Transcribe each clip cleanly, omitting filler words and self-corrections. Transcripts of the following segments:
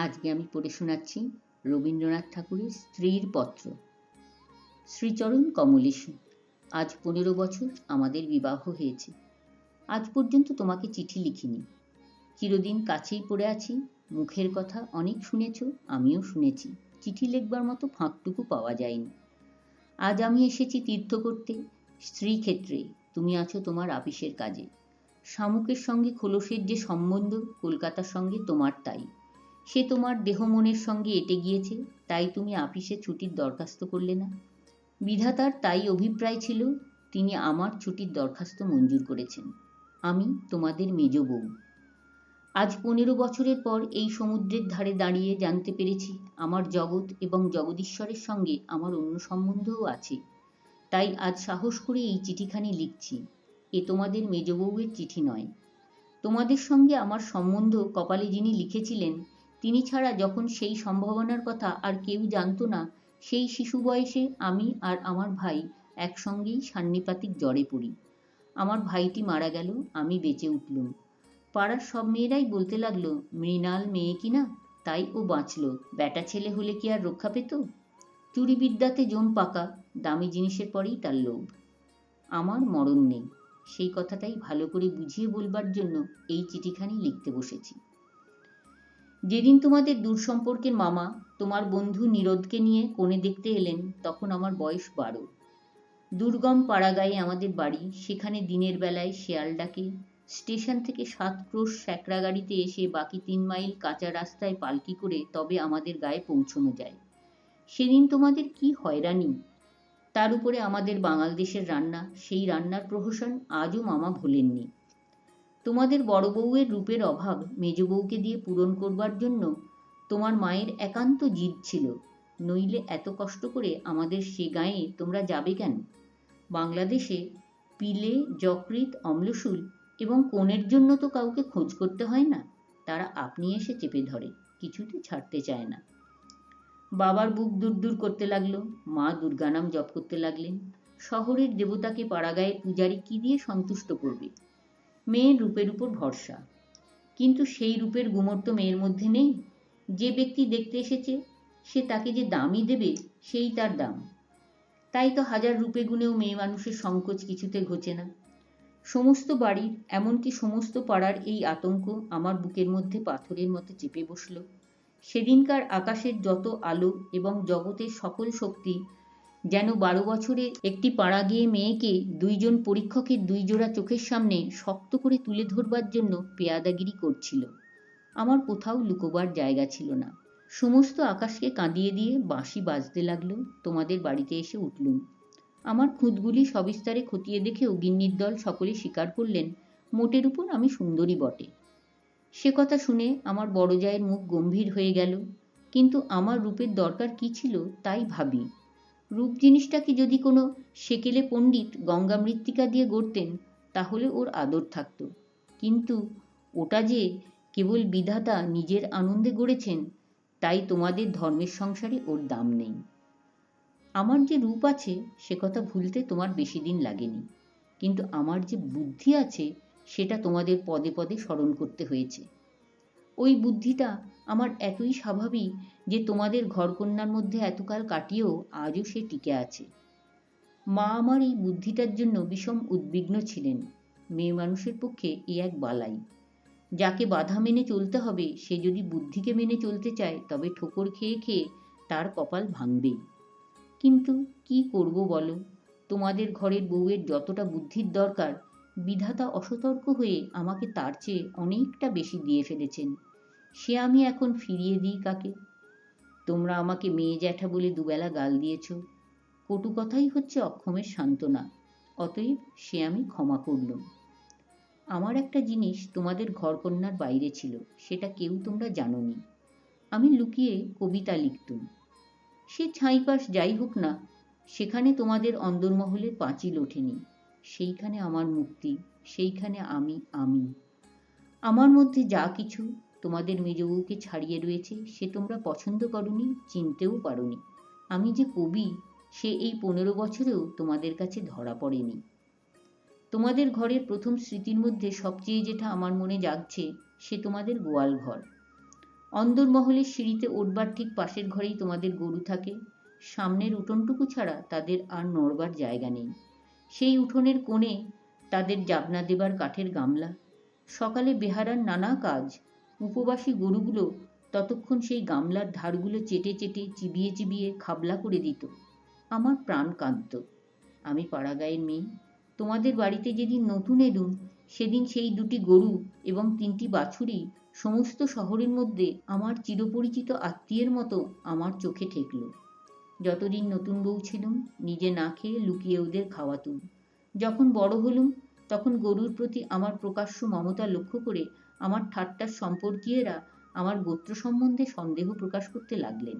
আজকে আমি পড়ে শোনাচ্ছি রবীন্দ্রনাথ ঠাকুরের স্ত্রীর পত্র। শ্রীচরণ কমলেশু, আজ 15 বছর আমাদের বিবাহ হয়েছে। আজ পর্যন্ত তোমাকে চিঠি লিখিনি। চিরদিন কাছেই পড়ে আছি। মুখের কথা অনেক শুনেছ, আমিও শুনেছি। চিঠি লিখবার মতো ফাঁকটুকু পাওয়া যায়নি। আজ আমি এসেছি তীর্থ করতে। স্ত্রী ক্ষেত্রে তুমি আছো তোমার আপিসের কাজে। শামুকের সঙ্গে খোলসের যে সম্বন্ধ, কলকাতার সঙ্গে তোমার তাই। সে তোমার দেহ মনের সঙ্গে এঁটে গিয়েছে, তাই তুমি আপিসে ছুটির দরখাস্ত করলে না। বিধাতার তাই অভিপ্রায় ছিল, তিনি আমার ছুটির দরখাস্ত মঞ্জুর করেছেন। আমি তোমাদের মেজ বউ। আজ 15 বছরের পর এই সমুদ্রের ধারে দাঁড়িয়ে জানতে পেরেছি আমার জগৎ এবং জগদীশ্বরের সঙ্গে আমার অন্য সম্বন্ধও আছে। তাই আজ সাহস করে এই চিঠিখানি লিখছি। এ তোমাদের মেজ বউয়ের চিঠি নয়। তোমাদের সঙ্গে আমার সম্বন্ধ কপালে যিনি লিখেছিলেন, তিনি ছাড়া যখন সেই সম্ভাবনার কথা আর কেউ জানত না, সেই শিশু বয়সে আমি আর আমার ভাই একসঙ্গেই সান্নিপাতিক জ্বরে পড়ি। আমার ভাইটি মারা গেল, আমি বেঁচে উঠলুম। পাড়ার সব মেয়েরাই বলতে লাগলো, মৃণাল মেয়ে কিনা, তাই ও বাঁচল, বেটা ছেলে হলে কি আর রক্ষা পেত। চুরি বিদ্যাতে জোন পাকা, দামি জিনিসের পরেই তার লোভ। আমার মরণ নেই, সেই কথাটাই ভালো করে বুঝিয়ে বলবার জন্য এই চিঠিখানি লিখতে বসেছি। যেদিন তোমাদের দূর সম্পর্কের মামা তোমার বন্ধু নীরদকে নিয়ে কনে দেখতে এলেন, তখন আমার বয়স 12। দুর্গম পাড়াগাঁয়ে আমাদের বাড়ি, সেখানে দিনের বেলায় শেয়াল ডাকে। স্টেশন থেকে 7 ক্রোশ স্যাকরা গাড়িতে এসে বাকি 3 মাইল কাঁচা রাস্তায় পালকি করে তবে আমাদের গায়ে পৌঁছানো যায়। সেদিন তোমাদের কি হয়রানি! তার উপরে আমাদের বাঙাল দেশের রান্না, সেই রান্নার প্রহসন আজও মামা ভোলেননি। তোমাদের বড় বউয়ের রূপের অভাব মেজ বউকে দিয়ে পূরণ করবার জন্য তোমার মায়ের একান্ত জিদ ছিল, নইলে এত কষ্ট করে আমাদের সে গাঁয়ে তোমরা যাবে কেন? বাংলাদেশে পিলে, যকৃৎ, অম্লশূল এবং কোণের জন্য তো কাউকে খোঁজ করতে হয় না, তারা আপনি এসে চেপে ধরে, কিছুতে ছাড়তে চায় না। বাবার বুক দূর করতে লাগলো, মা দুর্গা নাম জপ করতে লাগলেন। শহরের দেবতাকে পাড়াগাঁয়ের পূজারি কি দিয়ে সন্তুষ্ট করবে? মেয়ের রূপের উপর ভরসা, কিন্তু সেই রূপের গুমর তো মেয়ের মধ্যে নেই। যে ব্যক্তি দেখতে এসেছে সে তাকে যে দামই দেবে, সেই তার দাম। তাই তো হাজার রূপে গুণেও মেয়ে মানুষের সংকোচ কিছুতে ঘোচে না। সমস্ত বাড়ির, এমনকি সমস্ত পাড়ার এই আতঙ্ক আমার বুকের মধ্যে পাথরের মতো চেপে বসল। সেদিনকার আকাশের যত আলো এবং জগতের সকল শক্তি যেন 12 বছরের একটি পাড়া গিয়ে মেয়েকে 2 জন পরীক্ষকের 2 জোড়া চোখের সামনে শক্ত করে তুলে ধরবার জন্য পেয়াদাগিরি করছিল। আমার কোথাও লুকোবার জায়গা ছিল না। সমস্ত আকাশকে কাঁদিয়ে দিয়ে বাঁশি বাজতে লাগলো। তোমাদের বাড়িতে এসে উঠলুম। আমার খুঁতগুলি সবিস্তারে খতিয়ে দেখেও গিন্নির দল সকলে স্বীকার করলেন, মোটের উপর আমি সুন্দরী বটে। সে কথা শুনে আমার বড় জায়ের মুখ গম্ভীর হয়ে গেল। কিন্তু আমার রূপের দরকার কি ছিল তাই ভাবি। রূপ জিনিসটাকে যদি কোনো সেকেলে পণ্ডিত গঙ্গা মৃত্তিকা দিয়ে গড়তেন, তাহলে ওর আদর থাকতো। কিন্তু ওটা যে কেবল বিধাতা নিজের আনন্দে গড়েছেন, তাই তোমাদের ধর্মের সংসারে ওর দাম নেই। আমার যে রূপ আছে সে কথা ভুলতে তোমার বেশি দিন লাগেনি, কিন্তু আমার যে বুদ্ধি আছে সেটা তোমাদের পদে পদে স্মরণ করতে হয়েছে। ওই বুদ্ধিটা আমার এতই স্বাভাবিক যে তোমাদের ঘরকন্যার মধ্যে এতকাল কাটিয়েও আজও সে টিকে আছে। মা আমার এই বুদ্ধিটার জন্য বিষম উদ্বিগ্ন ছিলেন। মেয়ে মানুষের পক্ষে এ এক বালাই। যাকে বাধা মেনে চলতে হবে, সে যদি বুদ্ধিকে মেনে চলতে চায়, তবে ঠোকর খেয়ে খেয়ে তার কপাল ভাঙবেই। কিন্তু কি করব বলো? তোমাদের ঘরের বউয়ের যতটা বুদ্ধির দরকার, বিধাতা অসতর্ক হয়ে আমাকে তার চেয়ে অনেকটা বেশি দিয়ে ফেলেছেন। সে আমি এখন ফিরিয়ে দিই কাকে? তোমরা আমাকে মেয়ে জ্যাঠা বলে দুবেলা গাল দিয়েছ, কটু কথাই হচ্ছে অক্ষমের সান্ত্বনা, অতএব সে আমি ক্ষমা করলুম। আমার একটা জিনিস তোমাদের ঘরকন্যার বাইরে ছিল, সেটা কেউ তোমরা জানোনি। আমি লুকিয়ে কবিতা লিখতুম। সে ছাইপাশ যাই হোক না, সেখানে তোমাদের অন্দরমহলের পাঁচিল ওঠেনি। সেইখানে আমার মুক্তি, সেইখানে আমি। আমার মধ্যে যা কিছু তোমাদের মেজ বউকে ছাড়িয়ে রয়েছে, সে তোমরা পছন্দ করনি, চিনতেও পারোনি। আমি যে কবি, সে এই 15 বছরেও তোমাদের কাছে ধরা পড়েনি। তোমাদের ঘরের প্রথম স্মৃতির মধ্যে সবচেয়ে যেটা আমার মনে জাগছে, সে তোমাদের গোয়াল ঘর। অন্দরমহলের সিঁড়িতে উঠবার ঠিক পাশের ঘরেই তোমাদের গরু থাকে। সামনের উঠোনটুকু ছাড়া তাদের আর নড়বার জায়গা নেই। সেই উঠোনের কোণে তাদের জাবনা দেবার কাঠের গামলা। সকালে বেহারার নানা কাজ। উপবাসী গরুগুলো ততক্ষণ সেই গামলার ধারগুলো চেটে চেটে চিবিয়ে চিবিয়ে খাবলা করে দিত। আমার প্রাণ কাঁদত। আমি পাড়াগাঁয়ের মেয়ে। তোমাদের বাড়িতে যেদিন নতুন এলুম সেদিন সেই দুটি গরু এবং 3টি বাছুরই সমস্ত শহরের মধ্যে আমার চিরপরিচিত আত্মীয়ের মতো আমার চোখে ঠেকল। যতদিন নতুন বউ ছিলুম নিজে না খেয়ে লুকিয়ে ওদের খাওয়াতুম। যখন বড় হলুম তখন গরুর প্রতি আমার প্রকাশ্য মমতা লক্ষ্য করে আমার ঠাট্টার সম্পর্কীয়েরা আমার গোত্র সম্বন্ধে সন্দেহ প্রকাশ করতে লাগলেন।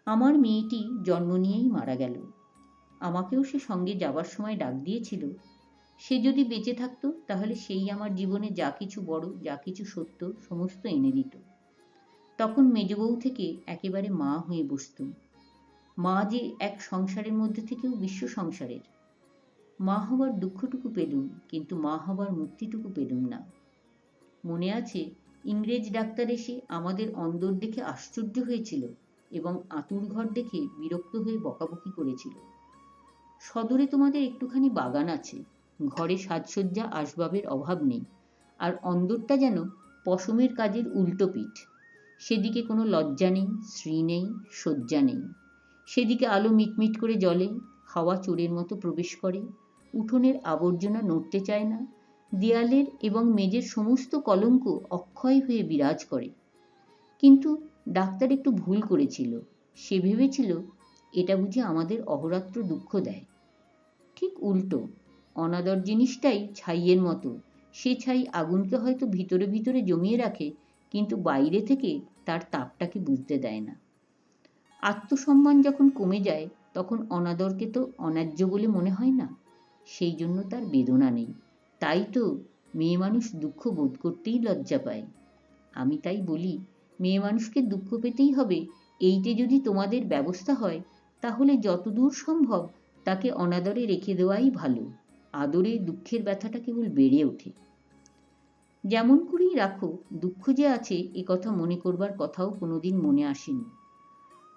আমার মেয়েটি জন্ম নিয়েই মারা গেল। আমাকেও সে সঙ্গে যাবার সময় ডাক দিয়েছিল। সে যদি বেঁচে থাকতো তাহলে সেই আমার জীবনে যা কিছু বড়, যা কিছু সত্য সমস্ত এনে দিত। তখন মেজবউ থেকে একেবারে মা হয়ে বসতুম। মা যে এক সংসারের মধ্যে থেকেও বিশ্ব সংসারের। মা হবার দুঃখটুকু পেলুম, কিন্তু মা হবার মুক্তিটুকু পেলুম না। মনে আছে ইংরেজ ডাক্তার এসে আমাদের অন্দর দেখে আশ্চর্য হয়েছিল এবং আঁতুড় ঘর দেখে বিরক্ত হয়ে বকাবকি করেছিল। সদরে তোমাদের একটুখানি বাগান আছে, ঘরে সাজসজ্জা আসবাবের অভাব নেই, আর অন্দরটা যেন পশমের কাজের উল্টো পিঠ। সেদিকে কোনো লজ্জা নেই, শ্রী নেই, শয্যা নেই। সেদিকে আলো মিটমিট করে জ্বলে, হাওয়া চোরের মতো প্রবেশ করে, উঠোনের আবর্জনা নড়তে চায় না, দেয়ালের এবং মেঝের সমস্ত কলঙ্ক অক্ষয় হয়ে বিরাজ করে। কিন্তু ডাক্তার একটু ভুল করেছিল। সে ভেবেছিল এটা বুঝি আমাদের অহরাত্র দুঃখ দেয়। ঠিক উল্টো, অনাদর জিনিসটাই ছাইয়ের মতো। সে ছাই আগুনকে হয়তো ভিতরে ভিতরে জমিয়ে রাখে, কিন্তু বাইরে থেকে তার তাপটাকে বুঝতে দেয় না। আত্মসম্মান যখন কমে যায় তখন অনাদরকে তো অন্যায্য বলে মনে হয় না, সেই জন্য তার বেদনা নেই। তাই তো মেয়ে মানুষ দুঃখ বোধ করতেই লজ্জা পায়। আমি তাই বলি, মেয়ে মানুষকে দুঃখ পেতেই হবে এইটে যদি তোমাদের ব্যবস্থা হয়, তাহলে যতদূর সম্ভব তাকে অনাদরে রেখে দেওয়াই ভালো। আদরে দুঃখের ব্যথাটা কেবল বেড়ে ওঠে। যেমন করেই রাখো, দুঃখ যে আছে এ কথা মনে করবার কথাও কোনোদিন মনে আসেনি।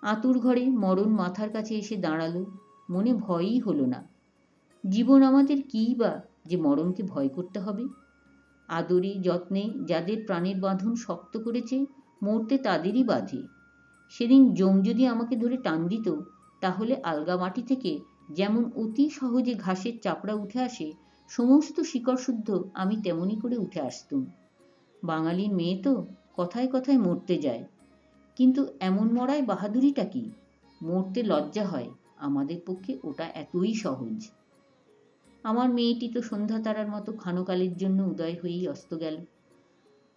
আঁতুড় ঘরে মরণ মাথার কাছে এসে দাঁড়ালো, মনে ভয়ই হলো না। জীবন আমাদের কীই বা যে মরণকে ভয় করতে হবে? আদরে যত্নে যাদের প্রাণের বাঁধন শক্ত করেছে, মরতে তাদেরই বাধে। সেদিন জম যদি আমাকে ধরে টান দিত, তাহলে আলগা মাটি থেকে যেমন অতি সহজে ঘাসের চাপড়া উঠে আসে, সমস্ত শিকড় শুদ্ধ আমি তেমনি করে উঠে আসতুম। বাঙালির মেয়ে তো কথায় কথায় মরতে যায়, কিন্তু এমন মরায় বাহাদুরিটা কি? মরতে লজ্জা হয়, আমাদের পক্ষে ওটা এতই সহজ। আমার মেয়েটি তো সন্ধ্যা তারার মতো ক্ষণকালের জন্য উদয় হয়েই অস্ত গেল।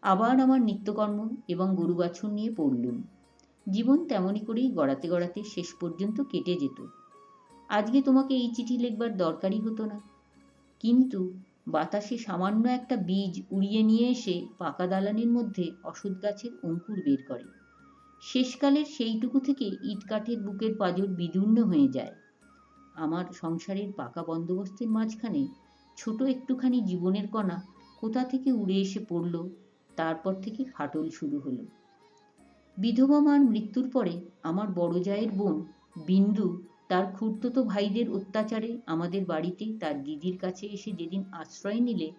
আবার আমার নিত্যকর্ম এবং গরু বাছুর নিয়ে পড়লুম। জীবন তেমনি করেই গড়াতে গড়াতে শেষ পর্যন্ত কেটে যেত। আজকে তোমাকে এই চিঠি লিখবার দরকারই হতো না, কিন্তু বাতাসে সামান্য একটা বীজ উড়িয়ে নিয়ে এসে পাকা দালানের মধ্যে অশ্বত্থ গাছের অঙ্কুর বের করে। শেষকালের সেইটুকু থেকে ইটকাঠের বুকের পাঁজর বিদীর্ণ হয়ে যায়। আমার সংসারের পাকা বন্দোবস্তের মাঝখানে ছোট একটুখানি জীবনের কণা কোথা থেকে উড়ে এসে পড়ল, তারপর থেকে ফাটল শুরু হলো। বিধবা মার মৃত্যুর পরে আমার বড় জায়ের বোন বিন্দু তার খুড়তুতো ভাইদের অত্যাচারে আমাদের বাড়িতে তার দিদির কাছে এসে যেদিন আশ্রয় নিলে,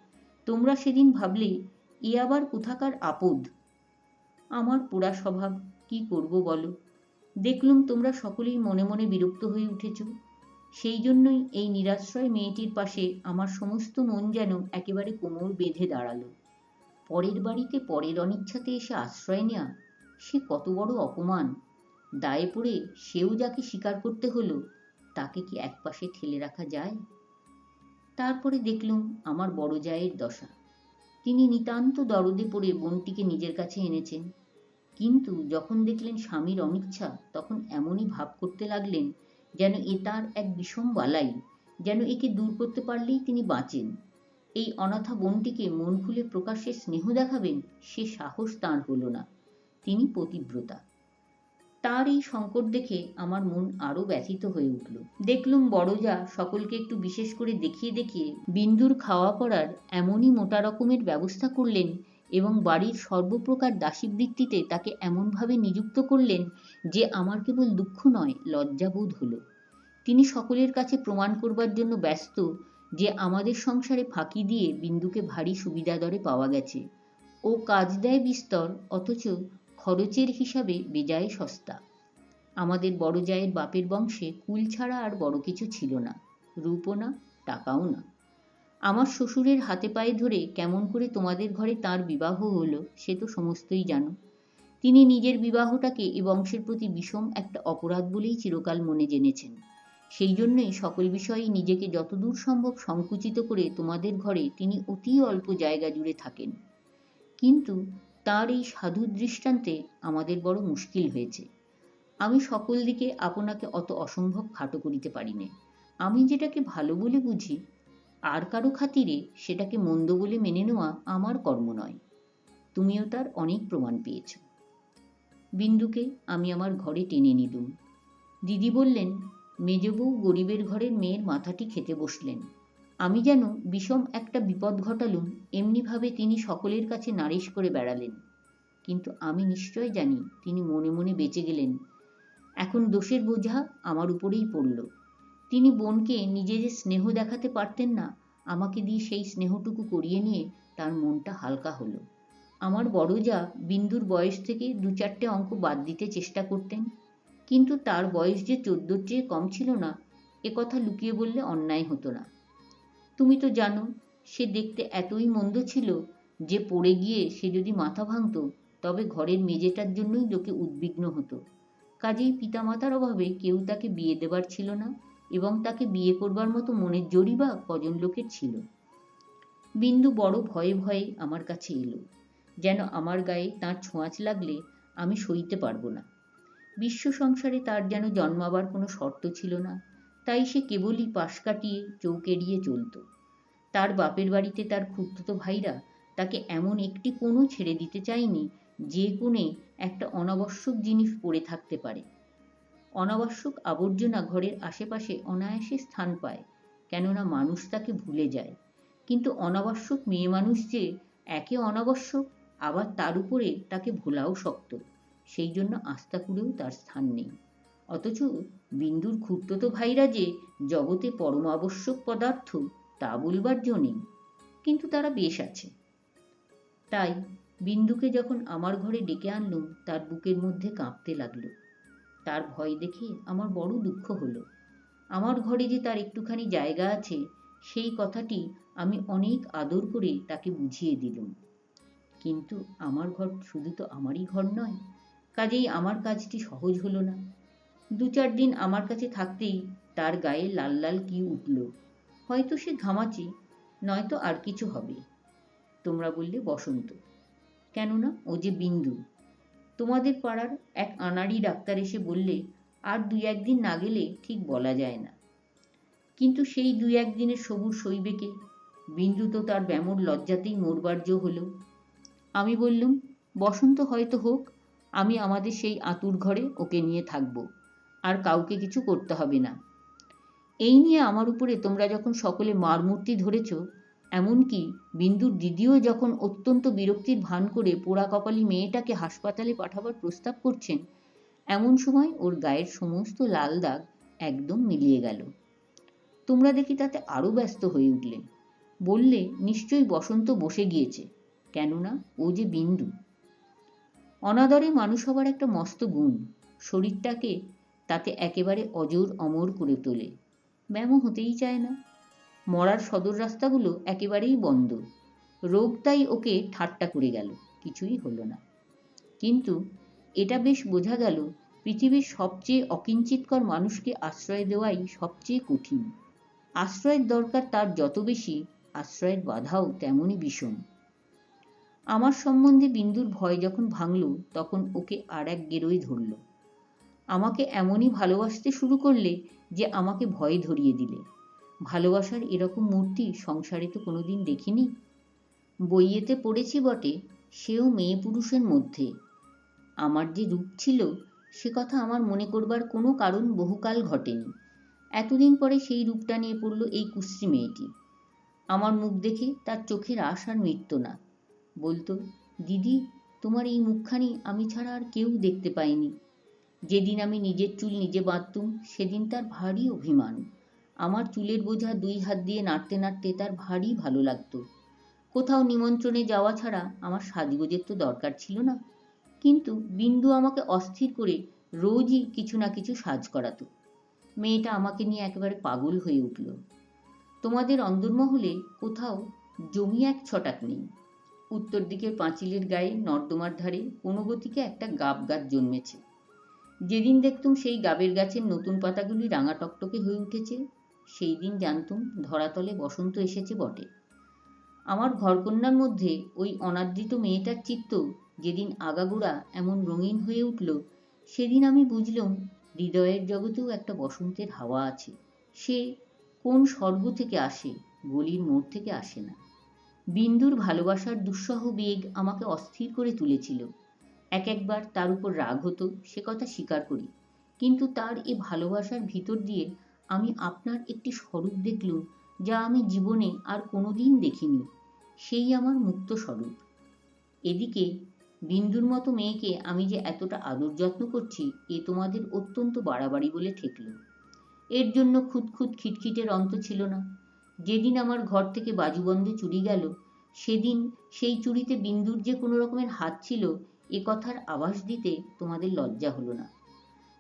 তোমরা সেদিন ভাবলে এ আবার কোথাকার আপদ। আমার পোড়া স্বভাব, কি করব বলো? দেখলুম তোমরা সকলেই মনে মনে বিরক্ত হয়ে উঠেছ। সেই জন্যই এই নিরাশ্রয় মেয়েটির পাশে আমার সমস্ত মন যেন একেবারে কোমর বেঁধে দাঁড়ালো। পরের বাড়িতে পরের অনিচ্ছাতে এসে আশ্রয় নেওয়া, সে কত বড় অপমান! দায়ে পড়ে সেও যাকে স্বীকার করতে হলো, তাকে কি একপাশে ঠেলে রাখা যায়? তারপরে দেখলুম আমার বড় জায়ের দশা। তিনি নিতান্ত দরদে পড়ে বোনটিকে নিজের কাছে এনেছেন, কিন্তু যখন দেখলেন স্বামীর অনিচ্ছা, তখন এমনই ভাব করতে লাগলেন যেন এ তার এক বিষম বালাই, যেন একে দূর করতে পারলেই তিনি বাঁচেন। এই অনাথা বোনটিকে মন খুলে প্রকাশ্যে স্নেহ দেখাবেন, সে সাহস তাঁর হলো না। তিনি পতিব্রতা। তার এই সংকট দেখে আমার মন আরো ব্যথিত হয়ে উঠল। দেখলুম বড়জা সকলকে একটু বিশেষ করে দেখিয়ে দেখিয়ে বিন্দুর খাওয়া পড়ার এমনই মোটা রকমের ব্যবস্থা করলেন, এবং বাড়ির সর্বপ্রকার দাসীবৃত্তিতে তাকে এমনভাবে নিযুক্ত করলেন যে আমার কেবল দুঃখ নয়, লজ্জাবোধ হলো। তিনি সকলের কাছে প্রমাণ করবার জন্য ব্যস্ত যে আমাদের সংসারে ফাঁকি দিয়ে বিন্দুকে ভারী সুবিধা দরে পাওয়া গেছে। ও কাজ দেয় বিস্তর, অথচ খরচের হিসাবে বেজায় সস্তা। আমাদের বড় জায়ের বাপের বংশে কুল ছাড়া আর বড় কিছু ছিল না, রূপও না, টাকাও না। আমার শ্বশুরের হাতে পায়ে ধরে কেমন করে তোমাদের ঘরে তাঁর বিবাহ হলো সে তো সমস্তই জানো। তিনি নিজের বিবাহটাকে এ বংশের প্রতি বিষম একটা অপরাধ বলেই চিরকাল মনে জেনেছেন। সেই জন্যই সকল বিষয়েই নিজেকে যতদূর সম্ভব সংকুচিত করে তোমাদের ঘরে তিনি অতি অল্প জায়গা জুড়ে থাকেন। কিন্তু তাঁর এই সাধু দৃষ্টান্তে আমাদের বড় মুশকিল হয়েছে। আমি সকল দিকে আপনাকে অত অসম্ভব খাটো করিতে পারি নে। আমি যেটাকে ভালো বলে বুঝি, আর কারো খাতিরে সেটাকে মন্দ বলে মেনে নেওয়া আমার কর্ম নয়। তুমিও তার অনেক প্রমাণ পেয়েছ। বিন্দুকে আমি আমার ঘরে টেনে নিলুম। দিদি বললেন, মেজবউ গরিবের ঘরের মেয়ের মাথাটি খেতে বসলেন। আমি যেন বিষম একটা বিপদ ঘটালুম এমনিভাবে তিনি সকলের কাছে নালিশ করে বেড়ালেন। কিন্তু আমি নিশ্চয় জানি তিনি মনে মনে বেঁচে গেলেন। এখন দোষের বোঝা আমার উপরেই পড়ল। তিনি বোনকে নিজে যে স্নেহ দেখাতে পারতেন না, আমাকে দিয়ে সেই স্নেহটুকু করিয়ে নিয়ে তার মনটা হালকা হলো। আমার বড় যা বিন্দুর বয়স থেকে 2-4টে অঙ্ক বাদ দিতে চেষ্টা করতেন, কিন্তু তার বয়স যে 14-র চেয়ে কম ছিল না এ কথা লুকিয়ে বললে অন্যায় হতো না। তুমি তো জানো সে দেখতে এতই মন্দ ছিল যে পড়ে গিয়ে সে যদি মাথা ভাঙত তবে ঘরের মেজেটার জন্যই লোকে উদ্বিগ্ন হতো। কাজেই পিতামাতার অভাবে কেউ তাকে বিয়ে দেবার ছিল না, এবং তাকে বিয়ে করবার মতো মনের জোরই বা কজন লোকের ছিল। বিন্দু বড় ভয়ে ভয়ে আমার কাছে এলো, যেন আমার গায়ে তার ছোঁয়াচ লাগলে আমি সইতে পারবো না। বিশ্ব সংসারে তার যেন জন্মাবার কোনো শর্ত ছিল না, তাই সে কেবলই পাশ কাটিয়ে চৌক এড়িয়ে চলত। তার বাপের বাড়িতে তার খুড়তুতো ভাইরা তাকে এমন একটি কোণও ছেড়ে দিতে চায়নি যে কোণে একটা অনাবশ্যক জিনিস পড়ে থাকতে পারে। অনাবশ্যক আবর্জনা ঘরের আশেপাশে অনায়াসে স্থান পায়, কেননা মানুষ তাকে ভুলে যায়। কিন্তু অনাবশ্যক মেয়ে মানুষ যে একে অনাবশ্যক, আবার তার উপরে তাকে ভোলাও শক্ত, সেই জন্য আস্তাকুড়েও তার স্থান নেই। অথচ বিন্দুর খুড়তুতো ভাইরা যে জগতে পরম আবশ্যক পদার্থ তা বলবার জো নেই, কিন্তু তারা বেশ আছে। তাই বিন্দুকে যখন আমার ঘরে ডেকে আনলুম তার বুকের মধ্যে কাঁপতে লাগলো। তার ভয় দেখে আমার বড় দুঃখ হলো। আমার ঘরে যে তার একটুখানি জায়গা আছে সেই কথাটি আমি অনেক আদর করে তাকে বুঝিয়ে দিলুম। কিন্তু আমার ঘর শুধু তো আমারই ঘর নয়, কাজেই আমার কাজটি সহজ হলো না। 2-4 দিন আমার কাছে থাকতেই তার গায়ে লাল লাল কি উঠল। হয়তো সে ঘামাচি, নয়তো আর কিছু হবে। তোমরা বললে বসন্ত, কেননা ও যে বিন্দু। তোমাদের পাড়ার এক আনাড়ি ডাক্তার এসে বললে আর 2-1 দিন না গেলে ঠিক বলা যায় না। কিন্তু সেই 2-1 দিনের সবুর সইবে কে? বিন্দু তো তার ব্যামোর লজ্জাতেই মরবার জো হলো। আমি বললুম, বসন্ত হয়তো হোক, আমি আমাদের সেই আতুর ঘরে ওকে নিয়ে থাকবো, আর কাউকে কিছু করতে হবে না। এই নিয়ে আমার উপরে তোমরা যখন সকলে মারমূর্তি ধরেছ, এমনকি বিন্দুর দিদিও যখন অত্যন্ত বিরক্তির ভান করে পোড়া কপালি মেয়েটাকে হাসপাতালে পাঠাবার প্রস্তাব করছেন, এমন সময় ওর গায়ের সমস্ত লাল দাগ একদম মিলিয়ে গেল। তোমরা দেখি তাতে আরো ব্যস্ত হয়ে উঠলে। বললে নিশ্চয়ই বসন্ত বসে গিয়েছে, কেননা ও যে বিন্দু। অনাদরে মানুষ হবার একটা মস্ত গুণ, শরীরটাকে তাতে একেবারে অজর অমর করে তোলে। ব্যামো হতেই চায় না। মরার সদর রাস্তাগুলো একেবারেই বন্ধ। রোগ তাই ওকে ঠাট্টা করে গেল, কিছুই হলো না। কিন্তু এটা বেশ বোঝা গেল পৃথিবীর সবচেয়ে অকিঞ্চিতকর মানুষকে আশ্রয় দেওয়াই সবচেয়ে কঠিন। আশ্রয়ের দরকার তার যত বেশি, আশ্রয়ের বাধাও তেমনই বিষম। আমার সম্বন্ধে বিন্দুর ভয় যখন ভাঙল তখন ওকে আর এক গেরোই ধরল। আমাকে এমনই ভালোবাসতে শুরু করলে যে আমাকে ভয় ধরিয়ে দিলে। ভালোবাসার এরকম মূর্তি সংসারে তো কোনোদিন দেখিনি। বইয়েতে পড়েছি বটে, সেও মেয়ে পুরুষের মধ্যে। আমার যে রূপ ছিল সে কথা আমার মনে করবার কোনো কারণ বহুকাল ঘটেনি। এতদিন পরে সেই রূপটা নিয়ে পড়ল এই কুশ্রী মেয়েটি। আমার মুখ দেখে তার চোখের আশ আর মিটত না। বলতো, দিদি, তোমার এই মুখখানি আমি ছাড়া আর কেউ দেখতে পাইনি। যেদিন আমি নিজের চুল নিজে বাঁধতুম সেদিন তার ভারী অভিমান। আমার চুলের বোঝা 2 হাত দিয়ে নাড়তে নাড়তে তার ভারী ভালো লাগতো। কোথাও নিমন্ত্রণে যাওয়া ছাড়া আমার সাজগোজের তো দরকার ছিল না। কিন্তু বিন্দু আমাকে অস্থির করে রোজই কিছু না কিছু সাজ করাতো। মেয়েটা আমাকে নিয়ে একেবারে পাগল হয়ে উঠল। তোমাদের অন্দরমহলে কোথাও জমি 1 ছটাক নেই। উত্তর দিকের পাঁচিলের গায়ে নর্দমার ধারে কোনো গতিকে একটা গাব গাছ জন্মেছে। যেদিন দেখতুম সেই গাবের গাছের নতুন পাতাগুলি রাঙা টকটকে হয়ে উঠেছে, সেই দিন জানতুম ধরাতলে বসন্ত এসেছে বটে। আমার ঘরকন্নার মধ্যে ওই অনাদৃত মেয়েটার চিত্ত যেদিন আগাগোড়া এমন রঙিন হয়ে উঠল, সেদিন আমি বুঝলুম হৃদয়ের জগতেও একটা বসন্তের হাওয়া আছে। সে কোন স্বর্গ থেকে আসে, গলির মোড় থেকে আসে না। বিন্দুর ভালোবাসার দুঃসহ বেগ আমাকে অস্থির করে তুলেছিল। একবার তার উপর রাগ হতো, সে কথা স্বীকার করি, কিন্তু তার এ ভালোবাসার ভিতর দিয়ে আমি আপনার একটি স্বরূপ দেখলুম, যা আমি জীবনে আর কোনোদিন দেখিনি। সেই আমার মুক্ত স্বরূপ। এদিকে বিন্দুর মতো মেয়েকে আমি যে এতটা আদর যত্ন করছি, এ তোমাদের অত্যন্ত বাড়াবাড়ি বলে ঠেকল। এর জন্য খুঁতখুঁত খিটখিটের অন্ত ছিল না। যেদিন আমার ঘর থেকে বাজুবন্ধে চুরি গেল, সেদিন সেই চুরিতে বিন্দুর যে কোনো রকমের হাত ছিল, এ কথার আভাস দিতে তোমাদের লজ্জা হলো না।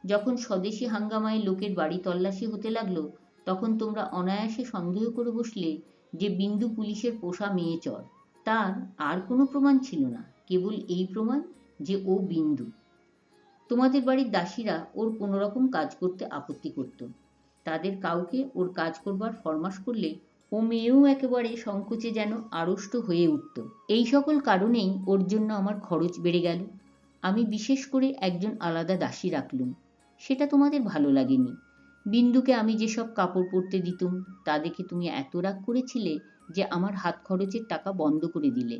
যখন স্বদেশী হাঙ্গামায় লোকের বাড়ি তল্লাশি হতে লাগলো, তখন তোমরা অনায়াসে সন্দেহ করে বসলে যে বিন্দু পুলিশের পোষা মেয়ে চর। তার আর কোনো প্রমাণ ছিল না, কেবল এই প্রমাণ যে ও বিন্দু। তোমাদের বাড়ির দাসীরা ওর কোনো রকম কাজ করতে আপত্তি করত। তাদের কাউকে ওর কাজ করবার ফরমাশ করলে ও মেয়েও একেবারে সংকোচে যেন আড়ষ্ট হয়ে উঠত। এই সকল কারণেই ওর জন্য আমার খরচ বেড়ে গেল। আমি বিশেষ করে একজন আলাদা দাসী রাখলুম। সেটা তোমাদের ভালো লাগেনি। বিন্দুকে আমি যেসব কাপড় পরতে দিতুম, তা দেখে তুমি এত রাগ করেছিলে যে আমার হাত খরচের টাকা বন্ধ করে দিলে।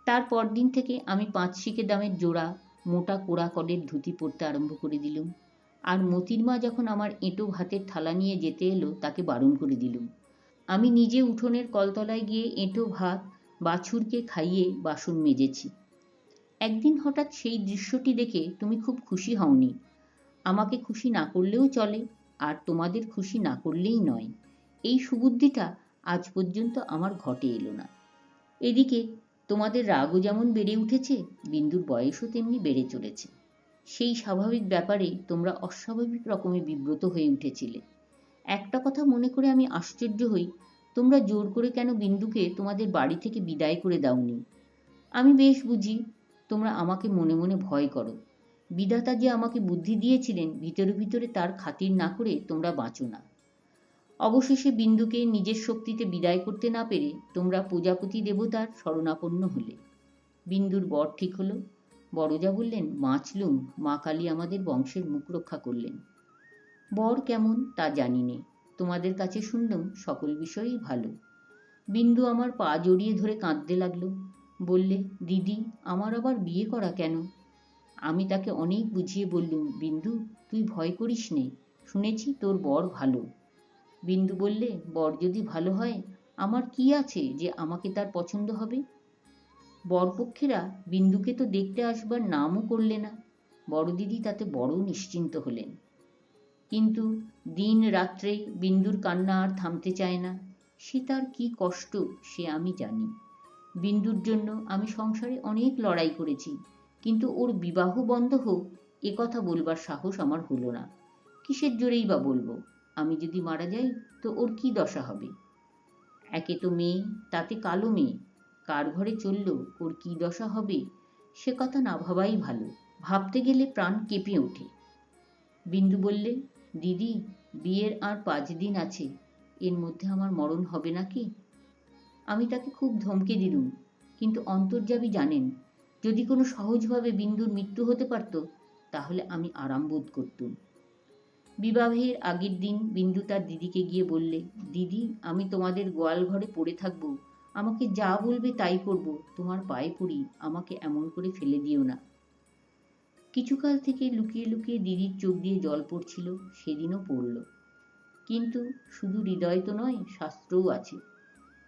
তার পরদিন থেকে আমি 5 শিকে দামের জোড়া মোটা কোড়া কলের ধুতি পরতে আরম্ভ করে দিলুম। আর মতির মা যখন আমার এঁটো ভাতের থালা নিয়ে যেতে এলো, তাকে বারণ করে দিলুম। আমি নিজে উঠোনের কলতলায় গিয়ে এঁটো ভাত বাছুরকে খাইয়ে বাসন মেজেছি। একদিন হঠাৎ সেই দৃশ্যটি দেখে তুমি খুব খুশি হওনি। আমাকে খুশি না করলেও চলে, আর তোমাদের খুশি না করলেই নয়, এই সুবুদ্ধিটা আজ পর্যন্ত আমার ঘটে এলো না। এদিকে তোমাদের রাগও যেমন বেড়ে উঠেছে, বিন্দুর বয়সও তেমনি বেড়ে চলেছে। সেই স্বাভাবিক ব্যাপারে তোমরা অস্বাভাবিক রকমে বিব্রত হয়ে উঠেছিলে। একটা কথা মনে করে আমি আশ্চর্য হই, তোমরা জোর করে কেন বিন্দুকে তোমাদের বাড়ি থেকে বিদায় করে দাওনি। আমি বেশ বুঝি তোমরা আমাকে মনে মনে ভয় করো। বিধাতা যে আমাকে বুদ্ধি দিয়েছিলেন, ভিতরে ভিতরে তার খাতির না করে তোমরা বাঁচো না। অবশেষে বিন্দুকে নিজের শক্তিতে বিদায় করতে না পেরে তোমরা প্রজাপতি দেবতার শরণাপন্ন হলে। বিন্দুর বর ঠিক হলো। বড়জা বললেন, বাঁচলুম, মা কালী আমাদের বংশের মুখ রক্ষা করলেন। বর কেমন তা জানি নে, তোমাদের কাছে শুনলাম সকল বিষয়েই ভালো। বিন্দু আমার পা জড়িয়ে ধরে কাঁদতে লাগলো। বললে, দিদি, আমার আবার বিয়ে করা কেন? আমি তাকে অনেক বুঝিয়ে বললুম, বিন্দু, তুই ভয় করিস নে, শুনেছি তোর বর ভালো। বিন্দু বললে, বর যদি ভালো হয় আমার কি আছে যে আমাকে তার পছন্দ হবে? বরপক্ষেরা বিন্দুকে তো দেখতে আসবার নামও করলে না। বড় দিদি তাতে বড় নিশ্চিন্ত হলেন। কিন্তু দিন রাত্রে বিন্দুর কান্না আর থামতে চায় না। সে তার কি কষ্ট সে আমি জানি। বিন্দুর জন্য আমি সংসারে অনেক লড়াই করেছি, কিন্তু ওর বিবাহ বন্ধ হোক এ কথা বলবার সাহস আমার হলো না। কিসের জোরেই বা বলবো? আমি যদি মারা যাই তো ওর কি দশা হবে? একে তো মেয়ে, তাতে কালো মেয়ে, কার ঘরে চললো ওর কি দশা হবে সে কথা না ভাবাই ভালো। ভাবতে গেলে প্রাণ কেঁপে ওঠে। বিন্দু বললে, দিদি, বিয়ের আর 5 দিন আছে, এর মধ্যে আমার মরণ হবে নাকি? আমি তাকে খুব ধমকে দিলুম, কিন্তু অন্তর্যামী জানেন, যদি কোনো সহজভাবে বিন্দুর মৃত্যু হতে পারত তাহলে আমি আরাম বোধ করতুম। বিবাহের আগের দিন বিন্দু তার দিদিকে গিয়ে বললে, দিদি, আমি তোমাদের গোয়াল ঘরে পড়ে থাকবো, আমাকে যা বলবে তাই করব, তোমার পায়ে পড়ি, আমাকে এমন করে ফেলে দিও না। কিছুকাল থেকে লুকিয়ে লুকিয়ে দিদির চোখ দিয়ে জল পড়ছিল, সেদিনও পড়ল। কিন্তু শুধু হৃদয় তো নয়, শাস্ত্রও আছে।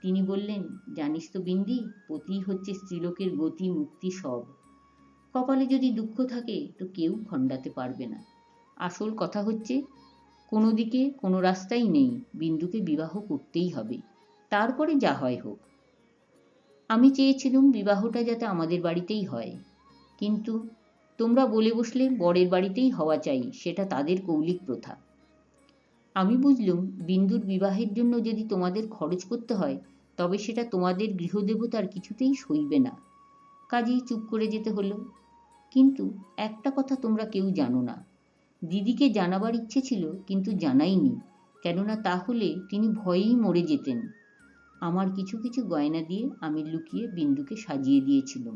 তিনি বললেন, জানিস তো বিন্দি, পতিই হচ্ছে স্ত্রীলোকের গতি মুক্তি সব। কপালে যদি দুঃখ থাকে তো কেউ খণ্ডাতে পারবে না। আসল কথা হচ্ছে কোনো দিকে কোনো রাস্তাই নেই, বিন্দুকে বিবাহ করতেই হবে, তারপরে যা হয় হোক। আমি চেয়েছিলুম বিবাহটা যাতে আমাদের বাড়িতেই হয়, কিন্তু তোমরা বলে বসলে বরের বাড়িতেই হওয়া চাই, সেটা তাদের কৌলিক প্রথা। আমি বুঝলুম বিন্দুর বিবাহের জন্য যদি তোমাদের খরচ করতে হয় তবে সেটা তোমাদের গৃহদেবতার কিছুতেই সইবে না। কাজেই চুপ করে যেতে হলো। কিন্তু একটা কথা তোমরা কেউ জানো না। দিদিকে জানাবার ইচ্ছে ছিল, কিন্তু জানাইনি, কেননা তাহলে তিনি ভয়েই মরে যেতেন। আমার কিছু কিছু গয়না দিয়ে আমি লুকিয়ে বিন্দুকে সাজিয়ে দিয়েছিলাম।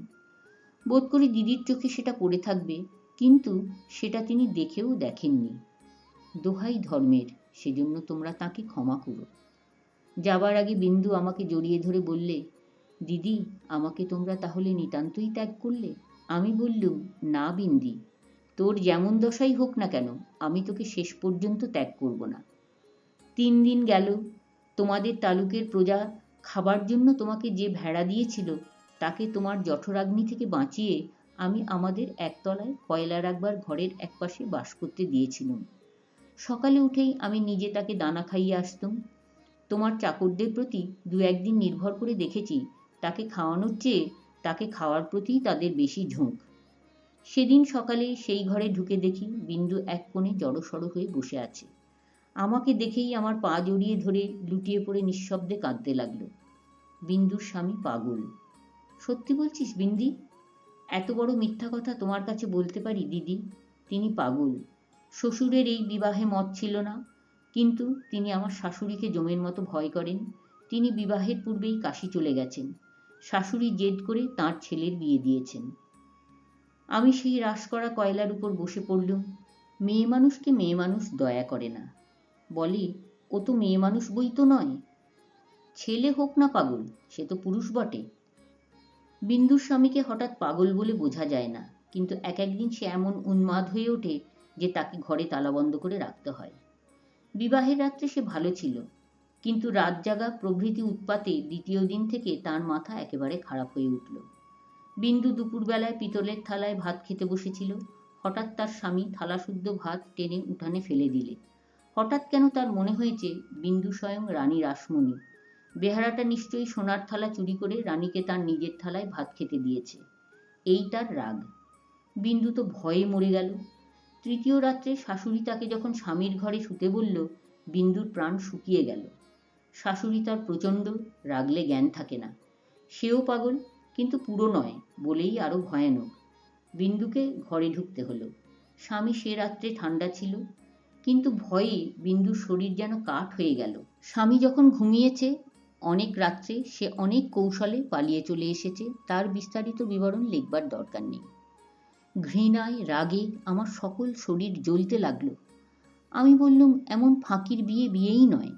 বোধ করি দিদির চোখে সেটা পড়ে থাকবে, কিন্তু সেটা তিনি দেখেও দেখেননি। দোহাই ধর্মের, সেজন্য তোমরা তাকে ক্ষমা করো। যাবার আগে বিন্দু আমাকে জড়িয়ে ধরে বললে, দিদি, আমাকে তোমরা তাহলে নিতান্তই ত্যাগ করলে? আমি বললুম, না বিন্দি, তোর যেমন দশাই হোক না কেন আমি তোকে শেষ পর্যন্ত ত্যাগ করব না। 3 দিন গেল, তোমাদের তালুকের প্রজা খাবার জন্য তোমাকে যে ভেড়া দিয়েছিল তাকে তোমার জঠরাগ্নি থেকে বাঁচিয়ে আমি আমাদের একতলায় কয়লা রাখবার ঘরের একপাশে বাস করতে দিয়েছিলাম। সকালে উঠেই আমি নিজে তাকে দানা খাইয়ে আসতুম। তোমার চাকরদের প্রতি 2-1 দিন নির্ভর করে দেখেছি তাকে খাওয়ানোর চেয়ে তাকে খাওয়ার প্রতিই তাদের বেশি ঝোঁক। সেদিন সকালে সেই ঘরে ঢুকে দেখি বিন্দু এক কোণে জড়সড় হয়ে বসে আছে। আমাকে দেখেই আমার পা জড়িয়ে ধরে লুটিয়ে পড়ে নিঃশব্দে কাঁদতে লাগলো। বিন্দুর স্বামী পাগল। সত্যি বলছিস বিন্দি? এত বড় মিথ্যা কথা তোমার কাছে বলতে পারি দিদি? তিনি পাগল। শ্বশুরের এই বিবাহে মত ছিল না, কিন্তু তিনি আমার শাশুড়িকে জমের মতো ভয় করেন। তিনি বিবাহের পূর্বেই কাশী চলে গেছেন। শাশুড়ি জেদ করে তাঁর ছেলের বিয়ে দিয়েছেন। আমি সেই রাস করা কয়লার উপর বসে পড়লুম। মেয়ে মানুষকে মেয়ে মানুষ দয়া করে না, বলে ও তো মেয়ে মানুষ বই তো নয়। ছেলে হোক না পাগল, সে তো পুরুষ বটে। বিন্দুর স্বামীকে হঠাৎ পাগল বলে বোঝা যায় না, কিন্তু এক একদিন সে এমন উন্মাদ হয়ে ওঠে যে তাকে ঘরে তালাবন্ধ করে রাখতে হয়। বিবাহের রাত্রে সে ভালো ছিল, কিন্তু রাত জাগা প্রভৃতি উৎপাতে দ্বিতীয় দিন থেকে তার মাথা একেবারে খারাপ হয়ে উঠল। বিন্দু দুপুরবেলায় পিতলের থালায় ভাত খেতে বসেছিল। হঠাৎ তার স্বামী থালাশুদ্ধ ভাত টেনে উঠানে ফেলে দিলে। হঠাৎ কেন তার মনে হয়েছে বিন্দু স্বয়ং রানী রাসমণি। বেহারাটা নিশ্চয়ই সোনার থালা চুরি করে রানীকে তার নিজের থালায় ভাত খেতে দিয়েছে। এই তার রাগ। বিন্দু তো ভয়ে মরে গেল। তৃতীয় রাত্রে শাশুড়ি তাকে যখন স্বামীর ঘরে শুতে বলল, বিন্দুর প্রাণ শুকিয়ে গেল। শাশুড়ি তার প্রচণ্ড, রাগলে জ্ঞান থাকে না। সেও পাগল, কিন্তু পুরো নয় বলেই আরো ভয়ানক। বিন্দুকে ঘরে ঢুকতে হলো। স্বামী সে রাত্রে ঠান্ডা ছিল, কিন্তু ভয়ে বিন্দুর শরীর যেন কাঠ হয়ে গেল। স্বামী যখন ঘুমিয়েছে, অনেক রাত্রে সে অনেক কৌশলে পালিয়ে চলে এসেছে, তার বিস্তারিত বিবরণ লিখবার দরকার নেই। ঘৃণায় রাগে আমার সকল শরীর জ্বলতে লাগলো। আমি বললুম, এমন ফাঁকির বিয়ে বিয়েই নয়।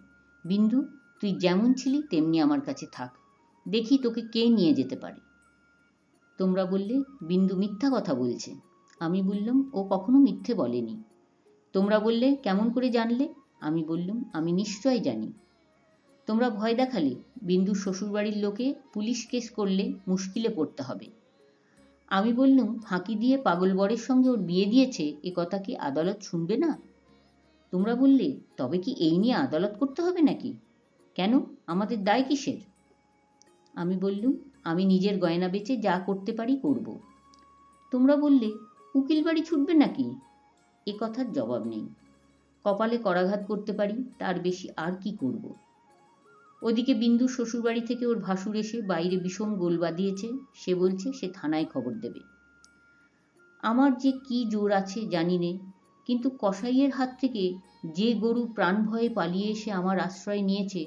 বিন্দু, তুই যেমন ছিলি তেমনি আমার কাছে থাক, দেখি তোকে কে নিয়ে যেতে পারে। তোমরা বললে বিন্দু মিথ্যা কথা বলছে। আমি বললুম, ও কখনো মিথ্যে বলেনি। তোমরা বললে কেমন করে জানলে? আমি বললুম, আমি নিশ্চয় জানি। তোমরা ভয় দেখালে বিন্দুর শ্বশুরবাড়ির লোকে পুলিশ কেস করলে মুশকিলে পড়তে হবে। আমি বললুম, ফাঁকি দিয়ে পাগল বরের সঙ্গে ওর বিয়ে দিয়েছে, এ কথা কি আদালত শুনবে না? তোমরা বললে, তবে কি এই নিয়ে আদালত করতে হবে নাকি? কেন, আমাদের দায় কিসের? আমি বললুম, আমি নিজের গয়না বেচে যা করতে পারি করব। তোমরা বললে, উকিল বাড়ি ছুটবে নাকি? এ কথার জবাব নেই। কপালে করাঘাত করতে পারি, তার বেশি আর কি করব। ওদিকে বিন্দুর শ্বশুরবাড়ি থেকে ওর ভাসুর এসে বাইরে বিষম গোল বাঁধিয়েছে। সে বলছে সে থানায় খবর দেবে। আমার যে কি জোর আছে জানি নে, কিন্তু কসাইয়ের হাত থেকে যে গরু প্রাণ ভয়ে পালিয়ে এসে আমার আশ্রয় নিয়েছে,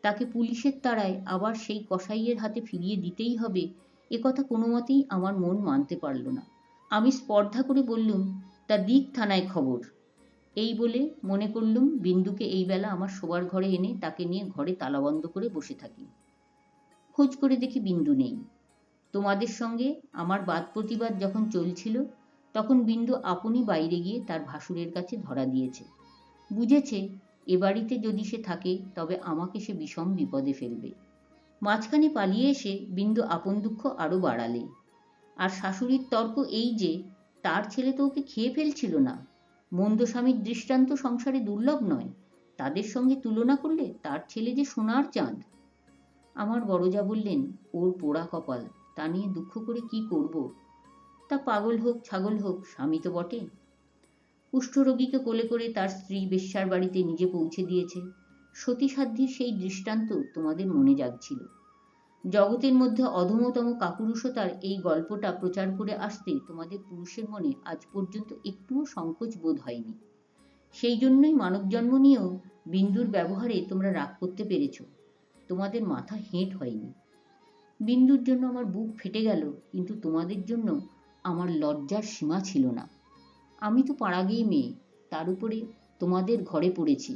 তাকে পুলিশের তাড়ায় আবার সেই কসাইয়ের হাতে ফিরিয়ে দিতেই হবে, এ কথা কোনো মতেই আমার মন মানতে পারল না। আমি স্পর্ধা করে বললুম, তা দিক থানায় খবর। এই বলে মনে করলুম বিন্দুকে এই বেলা আমার শোবার ঘরে এনে তাকে নিয়ে ঘরে তালাবন্ধ করে বসে থাকি। খোঁজ করে দেখি বিন্দু নেই। তোমাদের সঙ্গে আমার বাদ প্রতিবাদ যখন চলছিল, তখন বিন্দু আপনি বাইরে গিয়ে তার ভাসুরের কাছে ধরা দিয়েছে। বুঝেছে এ বাড়িতে যদি সে থাকে তবে আমাকে সে বিষম বিপদে ফেলবে। মাঝখানে পালিয়ে এসে বিন্দু আপন দুঃখ আরো বাড়ালে। আর শাশুড়ির তর্ক এই যে তার ছেলে তো ওকে খেয়ে ফেলছিল না, মন্দ স্বামীর দৃষ্টান্ত সংসারে দুর্লভ নয়, তাদের সঙ্গে তুলনা করলে তার ছেলে যে সোনার চাঁদ। আমার বড়জা বললেন, ওর পোড়া কপাল, তা নিয়ে দুঃখ করে কি করব? তা পাগল হোক ছাগল হোক, স্বামী তো বটে। কুষ্ঠরোগীকে কোলে করে তার স্ত্রী বেশ্যার বাড়িতে নিজে পৌঁছে দিয়েছে। সতীসাধ্যের সেই দৃষ্টান্ত তোমাদের মনে জাগছিল। জগতের মধ্যে অধমতম কাপুরুষতার এই গল্পটা প্রচার করে আসতে তোমাদের পুরুষের মনে আজ পর্যন্ত একটুও সংকোচ বোধ হয়নি। সেই জন্যই মানব জন্ম নিয়েও বিন্দুর ব্যবহারে তোমরা রাগ করতে পেরেছ, তোমাদের মাথা হেঁট হয়নি। বিন্দুর জন্য আমার বুক ফেটে গেল, কিন্তু তোমাদের জন্য আমার লজ্জার সীমা ছিল না। আমি তো পাড়াগেই মেয়ে, তার উপরে তোমাদের ঘরে পড়েছি।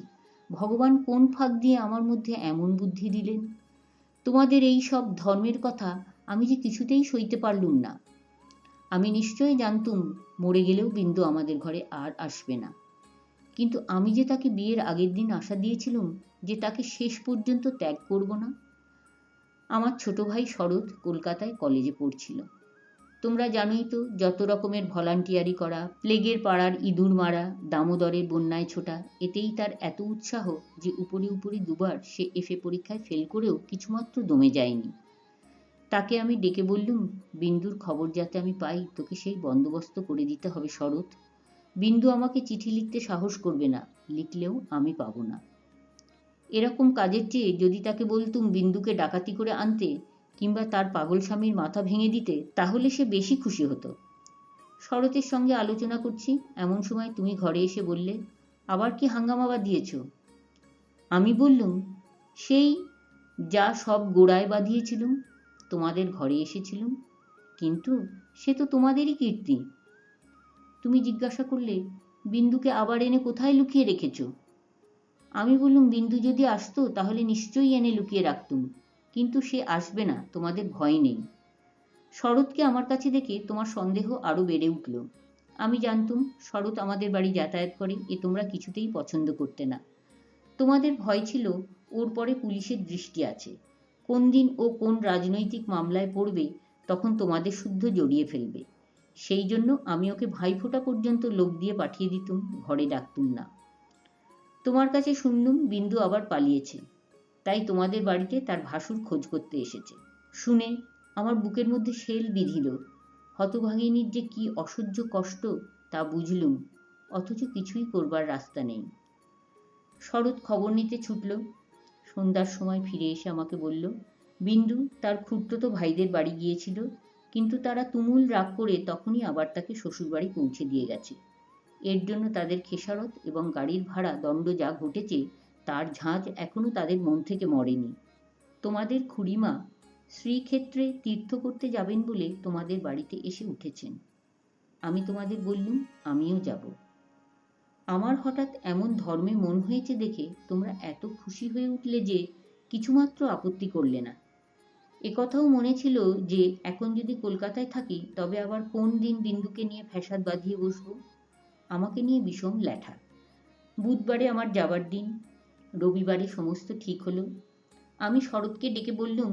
ভগবান কোন ফাঁক দিয়ে আমার মধ্যে এমন বুদ্ধি দিলেন? তোমাদের এই সব ধর্মের কথা আমি যে কিছুতেই সইতে পারলুম না। আমি নিশ্চয়ই জানতুম মরে গেলেও বিন্দু আমাদের ঘরে আর আসবে না, কিন্তু আমি যে তাকে বিয়ের আগের দিন আশা দিয়েছিলুম যে তাকে শেষ পর্যন্ত ত্যাগ করব না। আমার ছোট ভাই শরৎ কলকাতায় কলেজে পড়ছিল। তোমরা জানোই তো, যত রকমের ভলান্টিয়ারি করা, প্লেগের পাড়ার ইঁদুর মারা, দামোদরের বন্যায় ছোটা, এতেই তার এত উৎসাহ যে উপরে উপরে দুবার সে এফএ পরীক্ষায় ফেল করেও কিছুমাত্র দমে যায়নি। তাকে আমি ডেকে বললুম, বিন্দুর খবর যাতে আমি পাই তোকে সেই বন্দোবস্ত করে দিতে হবে শরৎ। বিন্দু আমাকে চিঠি লিখতে সাহস করবে না, লিখলেও আমি পাবো না। এরকম কাজের চেয়ে যদি তাকে বলতুম বিন্দুকে ডাকাতি করে আনতে, কিংবা তার পাগল স্বামীর মাথা ভেঙে দিতে, তাহলে সে বেশি খুশি হতো। শরতের সঙ্গে আলোচনা করছি, এমন সময় তুমি ঘরে এসে বললে, আবার কি হাঙ্গামা বাঁধিয়েছ? আমি বললুম, সেই যা সব গোড়ায় বাঁধিয়েছিলুম, তোমাদের ঘরে এসেছিলুম, কিন্তু সে তো তোমাদেরই কীর্তি। তুমি জিজ্ঞাসা করলে, বিন্দুকে আবার এনে কোথায় লুকিয়ে রেখেছ? আমি বললুম, বিন্দু যদি আসতো তাহলে নিশ্চয়ই এনে লুকিয়ে রাখতুম, কিন্তু সে আসবে না, তোমাদের ভয় নেই। শরৎকে আমার কাছে দেখে তোমার সন্দেহ আরো বেড়ে উঠল। আমি জানতুম শরৎ আমাদের বাড়ি যাতায়াত করে, এ তোমরা কিছুতেই পছন্দ করতে না। তোমাদের ভয় ছিল ওর পরে পুলিশের দৃষ্টি আছে, কোন দিন ও কোন রাজনৈতিক মামলায় পড়বে, তখন তোমাদের শুদ্ধ জড়িয়ে ফেলবে। সেই জন্য আমি ওকে ভাইফোঁটা পর্যন্ত লোক দিয়ে পাঠিয়ে দিতুম, ঘরে ডাকতুম না। তোমার কাছে শুনলুম বিন্দু আবার পালিয়েছে, তাই তোমাদের বাড়িতে তার ভাসুর খোঁজ করতে এসেছে। শুনে আমার বুকের মধ্যে শেল বিঁধিল। হতভাগিনীর যে কি অসহ্য কষ্ট তা বুঝলুম, অথচ কিছুই করবার রাস্তা নেই। শরৎ খবর নিতে ছুটল। সন্ধ্যার সময় ফিরে এসে আমাকে বলল, বিন্দু তার খুড়তুতো ভাইদের বাড়ি গিয়েছিল, কিন্তু তারা তুমুল রাগ করে তখনই আবার তাকে শ্বশুরবাড়ি পৌঁছে দিয়ে গেছে। এর জন্য তাদের খেসারত এবং গাড়ির ভাড়া দণ্ড যা ঘটেছে, তার ঝাঁজ এখনো তাদের মন থেকে মরেনি। তোমাদের খুড়িমা শ্রীক্ষেত্রে তীর্থ করতে যাবেন বলে তোমাদের বাড়িতে এসে উঠেছেন। আমি তোমাদের বললুম, আমিও যাব। আমার হঠাৎ এমন ধর্মে মন হয়েছে দেখে তোমরা এত খুশি হয়ে উঠলে যে কিছুমাত্র আপত্তি করলে না। একথাও মনে ছিল যে এখন যদি কলকাতায় থাকি তবে আবার কোন দিন বিন্দুকে নিয়ে ফ্যাসাদ বাঁধিয়ে বসব। আমাকে নিয়ে বিষম ল্যাঠা। বুধবারে আমার যাবার দিন, রবিবারে সমস্ত ঠিক হলো। আমি শরৎকে ডেকে বললুম,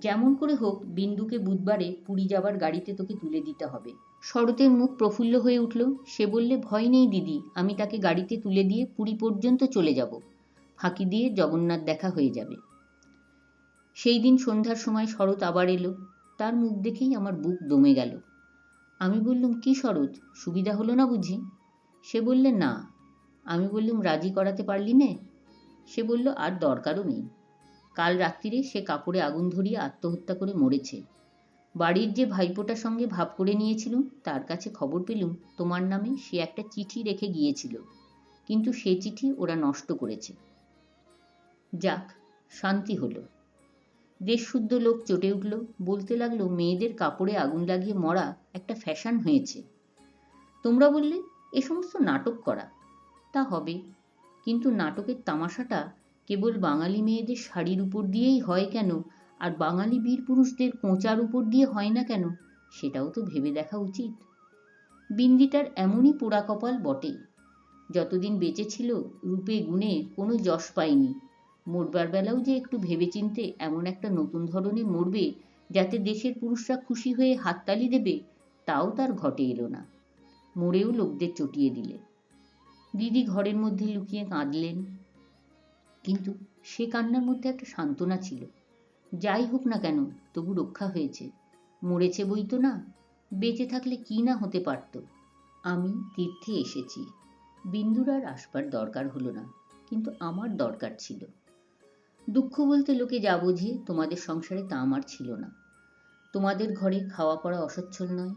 যেমন করে হোক বিন্দুকে বুধবারে পুরী যাবার গাড়িতে তোকে তুলে দিতে হবে। শরতের মুখ প্রফুল্ল হয়ে উঠল। সে বললে, ভয় নেই দিদি, আমি তাকে গাড়িতে তুলে দিয়ে পুরী পর্যন্ত চলে যাব, ফাঁকি দিয়ে জগন্নাথ দেখা হয়ে যাবে। সেই দিন সন্ধ্যার সময় শরৎ আবার এলো। তার মুখ দেখেই আমার বুক দমে গেল। আমি বললুম, কি শরৎ, সুবিধা হলো না বুঝি? সে বললে, না। আমি বললুম, রাজি করাতে পারলি নে? সে বলল, আর দরকারও নেই। কাল রাত্রিরে সে কাপড়ে আগুন ধরিয়ে আত্মহত্যা করে মরেছে। বাড়ির যে ভাইপোটার সঙ্গে ভাব করে নিয়েছিলুম, তার কাছে খবর পেলুম তোমার নামে সে একটা চিঠি রেখে গিয়েছিল, কিন্তু সে চিঠি ওরা নষ্ট করেছে। যাক, শান্তি হলো। দেশশুদ্ধ লোক চটে উঠল, বলতে লাগলো, মেয়েদের কাপড়ে আগুন লাগিয়ে মরা একটা ফ্যাশন হয়েছে। তোমরা বললে, এ সমস্ত নাটক করা। তা হবে, কিন্তু নাটকের তামাশাটা কেবল বাঙালি মেয়েদের শাড়ির উপর দিয়েই হয় কেন, আর বাঙালি বীর পুরুষদের কোঁচার উপর দিয়ে হয় না কেন, সেটাও তো ভেবে দেখা উচিত। বিন্দিটার এমনই পোড়া কপাল বটে, যতদিন বেঁচে ছিল রূপে গুণে কোনো যশ পায়নি, মরবার বেলাও যে একটু ভেবেচিন্তে এমন একটা নতুন ধরনের মরবে যাতে দেশের পুরুষরা খুশি হয়ে হাততালি দেবে, তাও তার ঘটে এলো না। মরেও লোকদের চটিয়ে দিলে। দিদি ঘরের মধ্যে লুকিয়ে কাঁদলেন, কিন্তু সে কান্নার মধ্যে একটা সান্ত্বনা ছিল। যাই হোক না কেন, তবু রক্ষা হয়েছে। মরেছে বই তো না, বেঁচে থাকলে কি না হতে পারত। আমি তীর্থে এসেছি। বিন্দুর আর আসবার দরকার হলো না, কিন্তু আমার দরকার ছিল। দুঃখ বলতে লোকে যা বোঝে তোমাদের সংসারে তা আমার ছিল না। তোমাদের ঘরে খাওয়া পড়া অসচ্ছল নয়।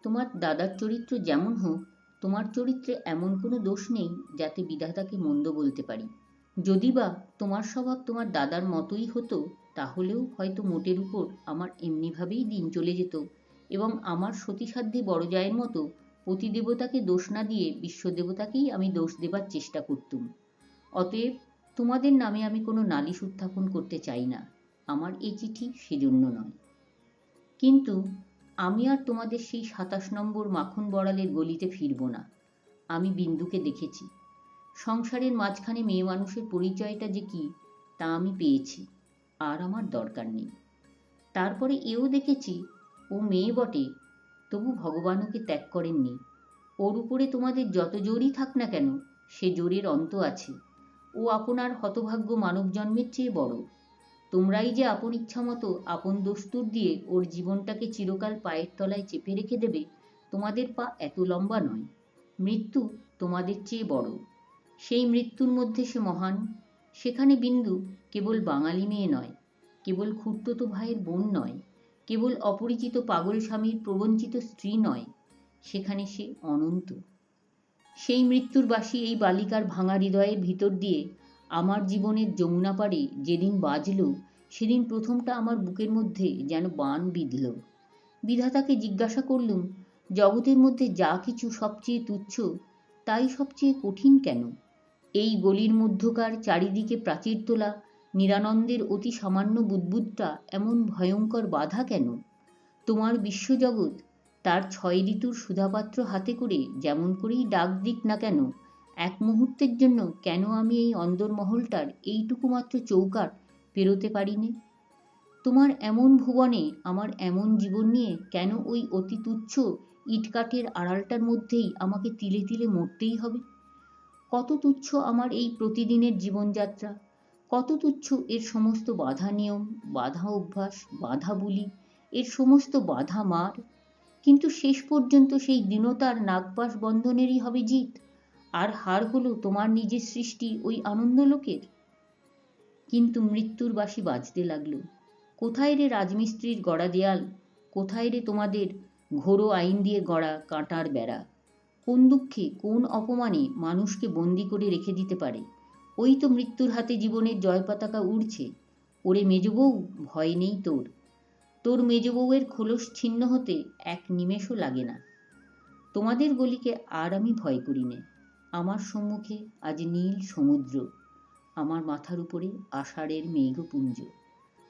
তোমার দাদার চরিত্র যেমন হোক, তোমার চরিত্রে এমন কোনো দোষ নেই যাতে বিধাতাকে মন্দ বলতে পারি। যদি বা তোমার স্বভাব তোমার দাদার মতোই হতো, তাহলেও হয়তো মোটের উপর আমার এমনিভাবেই দিন চলে যেত এবং আমার সতীসাধ্যে বড় জায়ের মতো পতিদেবতাকে দোষ না দিয়ে বিশ্বদেবতাকেই আমি দোষ দেবার চেষ্টা করতুম। অতএব তোমাদের নামে আমি কোনো নালিশ উত্থাপন করতে চাই না। আমার এই চিঠি সেজন্য নয়। কিন্তু আমি আর তোমাদের সেই ২৭ নম্বর মাখন বড়ালের গলিতে ফিরব না। আমি বিন্দুকে দেখেছি। সংসারের মাঝখানে মেয়ে মানুষের পরিচয়টা যে কি তা আমি পেয়েছি, আর আমার দরকার নেই। তারপরে এও দেখেছি, ও মেয়ে বটে, তবু ভগবান ওকে ত্যাগ করেননি। ওর উপরে তোমাদের যত জোরই থাক না কেন, সে জোরের অন্ত আছে। ও আপনার হতভাগ্য মানব জন্মের চেয়ে বড়। তোমরাই যে আপন ইচ্ছা মতো আপন দস্তুর দিয়ে ওর জীবনটাকে চিরকাল পায়ের তলায় চেপে রেখে দেবে, তোমাদের পা এত লম্বা নয়। মৃত্যু তোমাদের চেয়ে বড়। সেই মৃত্যুর মধ্যে সে মহান। সেখানে বিন্দু কেবল বাঙালি মেয়ে নয়, কেবল খুড়তুতো ভাইয়ের বোন নয়, কেবল অপরিচিত পাগল স্বামীর প্রবঞ্চিত স্ত্রী নয়, সেখানে সে অনন্ত। সেই মৃত্যুর বাসি এই বালিকার ভাঙা হৃদয়ের ভিতর দিয়ে আমার জীবনের যমুনা পাড়ে যেদিন বাজল, সেদিন প্রথমটা আমার বুকের মধ্যে যেন বাণ বিঁধল। বিধাতাকে জিজ্ঞাসা করলুম, জগতের মধ্যে যা কিছু সবচেয়ে তুচ্ছ, তাই সবচেয়ে কঠিন কেন? এই গলির মধ্যকার চারিদিকে প্রাচীর তোলা নিরানন্দের অতি সামান্য বুদ্বুদটা এমন ভয়ঙ্কর বাধা কেন? তোমার বিশ্বজগৎ তার ৬ ঋতুর সুধাপাত্র হাতে করে যেমন করেই ডাক দিক না কেন, এক মুহূর্তের জন্য কেন আমি এই অন্দরমহলটার এইটুকু মাত্র চৌকাঠ পেরোতে পারিনে? তোমার এমন ভুবনে আমার এমন জীবন নিয়ে কেন ওই অতি তুচ্ছ ইটকাঠের আড়ালটার মধ্যেই আমাকে তিলে তিলে মরতেই হবে? কত তুচ্ছ আমার এই প্রতিদিনের জীবনযাত্রা, কত তুচ্ছ এর সমস্ত বাধা নিয়ম, বাধা অভ্যাস, বাধা বুলি, এর সমস্ত বাধা মার। কিন্তু শেষ পর্যন্ত সেই দীনতার নাগপাশ বন্ধনেরই হবে জিত, আর হার হলো তোমার নিজের সৃষ্টি ওই আনন্দলোকের। কিন্তু মৃত্যুর বাঁশি বাজতে লাগলো। কোথায় রে রাজমিস্ত্রির গড়া দেয়াল? কোথায় রে তোমাদের ঘোরো আইন দিয়ে গড়া কাঁটার বেড়া? কোন দুঃখে, কোন অপমানে মানুষকে বন্দি করে রেখে দিতে পারে? ওই তো মৃত্যুর হাতে জীবনের জয় পতাকা উড়ছে। ওরে মেজবউ, ভয় নেই তোর। তোর মেজবউয়ের খোলস ছিন্ন হতে এক নিমেষও লাগে না। তোমাদের গলিকে আর আমি ভয় করি নে। আমার সম্মুখে আজ নীল সমুদ্র, আমার মাথার উপরে আষাঢ়ের মেঘপুঞ্জ।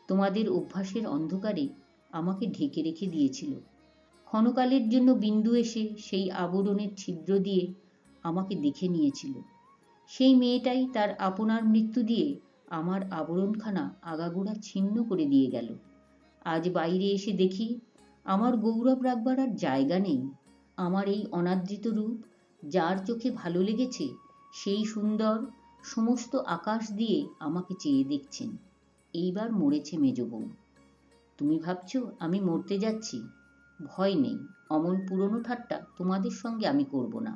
তোমাদের অভ্যাসের অন্ধকারে আমাকে ঢেকে রেখে দিয়েছিল। ক্ষণকালের জন্য বিন্দু এসে সেই আবরণের ছিদ্র দিয়ে আমাকে দেখে নিয়েছিল। সেই মেয়েটাই তার আপনার মৃত্যু দিয়ে আমার আবরণখানা আগাগোড়া ছিন্ন করে দিয়ে গেল। আজ বাইরে এসে দেখি আমার গৌরব রাখবার আর জায়গা নেই। আমার এই অনাদৃত রূপ যার চোখে ভালো লেগেছে, সেই সুন্দর সমস্ত আকাশ দিয়ে আমাকে চেয়ে দেখছেন। এইবার মরেছে মেজবউ। তুমি ভাবছো আমি মরতে যাচ্ছি? ভয় নেই, অমন পুরনো ঠাট্টা তোমাদের সঙ্গে আমি করব না।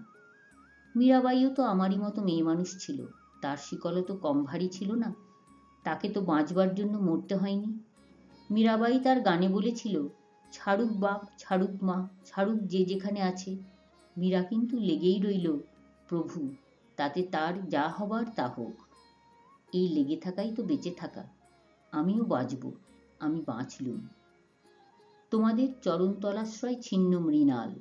মীরাবাইও তো আমারই মতো মেয়ে মানুষ ছিল, তার শিকলও তো কম ভারী ছিল না। তাকে তো বাঁচবার জন্য মরতে হয়নি। মীরাবাই তার গানে বলেছিল, ছাড়ুক বাপ, ছাড়ুক মা, ছাড়ুক যে যেখানে আছে। মীরা কিন্তু লেগেই রইল, প্রভু তাতে তার যা হবার তা হোক। এই লেগে থাকাই তো বেঁচে থাকা। আমিও বাঁচব, আমি বাঁচলুম। তোমাদের চরণতলাশ্রয় ছিন্ন মৃণাল।